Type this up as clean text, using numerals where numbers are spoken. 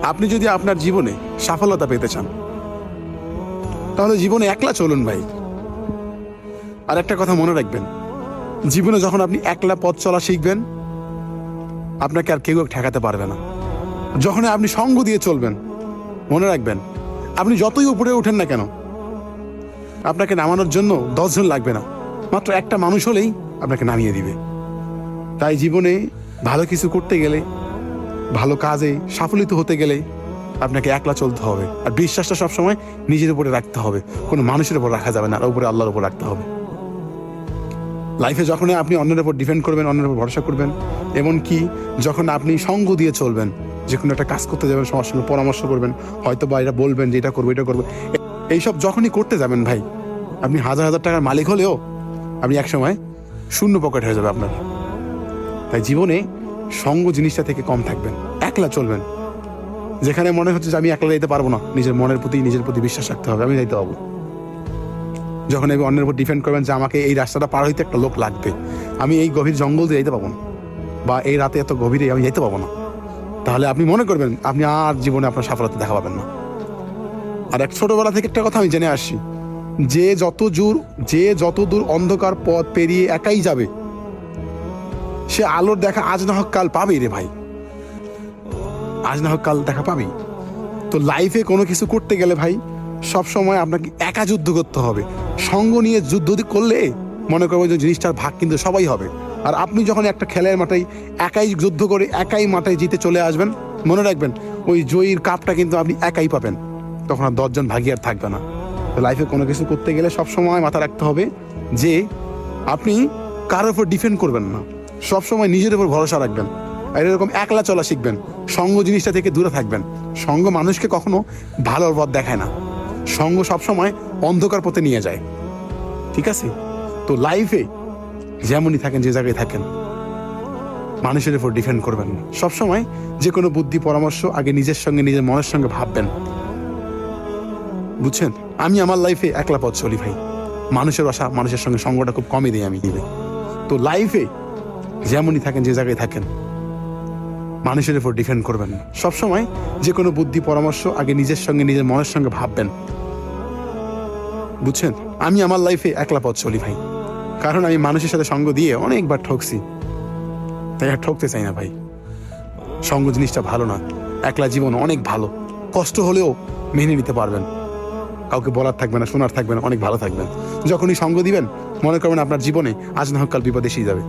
আপনি যদি আপনার জীবনে সফলতা পেতে চান তাহলে জীবনে একলা চলুন ভাই। আর একটা কথা মনে রাখবেন, জীবনে যখন আপনি একলা পথ চলা শিখবেন আপনাকে আর কেউ ঠেকাতে পারবে না। যখন আপনি সঙ্গ দিয়ে চলবেন মনে রাখবেন, আপনি যতই উপরে ওঠেন না কেন আপনাকে নামানোর জন্য 10 জন লাগবে না, মাত্র একটা মানুষ হলেই আপনাকে নামিয়ে দিবে। তাই জীবনে ভালো কিছু করতে গেলে, ভালো কাজে সাফল্য হতে গেলে আপনাকে একলা চলতে হবে। আর বিশ্বাসটা সবসময় নিজের উপরে রাখতে হবে, কোনো মানুষের উপর রাখা যাবে না, আর উপরে আল্লাহর উপর রাখতে হবে। লাইফে যখন আপনি অন্যের উপর ডিপেন্ড করবেন, অন্যের উপর ভরসা করবেন, এমনকি যখন আপনি সঙ্গ দিয়ে চলবেন, যে কোনো একটা কাজ করতে যাবেন সবার সঙ্গে পরামর্শ করবেন, হয়তো বা এটা বলবেন যে এটা করবো এটা করবো, এইসব যখনই করতে যাবেন ভাই, আপনি হাজার হাজার টাকার মালিক হলেও আপনি একসময় শূন্য পকেট হয়ে যাবে আপনার। তাই জীবনে সঙ্গ জিনিসটা থেকে কম থাকবেন, একলা চলবেন। যেখানে মনে হচ্ছে যে আমি একলা যেতে পারবো না, নিজের মনের প্রতি নিজের প্রতি বিশ্বাস রাখতে হবে, আমি যাইতে পারবো। যখন আমি অন্যের উপর ডিপেন্ড করবেন যে আমাকে এই রাস্তাটা পার হইতে একটা লোক লাগবে, আমি এই গভীর জঙ্গল দিয়ে যেতে পারবো না, বা এই রাতে এত গভীরে আমি যেতে পারবো না, তাহলে আপনি মনে করবেন আপনি আর জীবনে আপনার সফলতা দেখা পাবেন না। আর এক ছোটবেলা থেকে একটা কথা আমি জেনে আসছি, যে যত দূর অন্ধকার পথ পেরিয়ে একাই যাবে সে আলোর দেখা আজ না হোক কাল পাবেই রে ভাই, আজ না হোক কাল দেখা পাবেই। তো লাইফে কোনো কিছু করতে গেলে ভাই সব সময় আপনাকে একা যুদ্ধ করতে হবে। সঙ্গ নিয়ে যুদ্ধ করলে মনে করবো যে জিনিসটার ভাগ কিন্তু সবাই হবে। আর আপনি যখন একটা খেলার মাঠে একাই যুদ্ধ করে একাই মাঠে জিতে চলে আসবেন, মনে রাখবেন ওই জয়ীর কাপটা কিন্তু আপনি একাই পাবেন, তখন আর 10 জন ভাগী আর থাকবে না। তো লাইফে কোনো কিছু করতে গেলে সবসময় মাথা রাখতে হবে যে আপনি কারোর উপর ডিপেন্ড করবেন না, সবসময় নিজের উপর ভরসা রাখবেন। আর এরকম একলা চলা শিখবেন, সঙ্গ জিনিসটা থেকে দূরে থাকবেন। সঙ্গ মানুষকে কখনো ভালোর পথ দেখায় না, সঙ্গ সবসময় অন্ধকার পথে নিয়ে যায়। ঠিক আছে? তো লাইফে যেমনই থাকেন, যে জায়গায় থাকেন, মানুষের উপর ডিপেন্ড করবেন না। সবসময় যে কোনো বুদ্ধি পরামর্শ আগে নিজের সঙ্গে নিজের মনের সঙ্গে ভাববেন, বুঝছেন? আমি আমার লাইফে একলা পথ চলি ভাই, মানুষের আশা মানুষের সঙ্গে সঙ্গটা খুব কমই দিই আমি। তো লাইফে যেমনই থাকেন, যে জায়গায় থাকেন, মানুষের উপর ডিপেন্ড করবেন না। সবসময় যে কোনো বুদ্ধি পরামর্শ আগে নিজের সঙ্গে নিজের মনের সঙ্গে ভাববেন, বুঝছেন? আমি আমার লাইফে একলা পথ চলি ভাই, কারণ আমি মানুষের সাথে সঙ্গ দিয়ে অনেকবার ঠকছি, তাই আর ঠকতে চাই না ভাই। সঙ্গ জিনিসটা ভালো না, একলা জীবন অনেক ভালো, কষ্ট হলেও মেনে নিতে পারবেন, কাউকে বলার থাকবে না, শোনার থাকবে না, অনেক ভালো থাকবেন। যখনই সঙ্গ দিবেন মনে করবেন আপনার জীবনে আজ না হোক কাল বিপদ এসেই যাবে।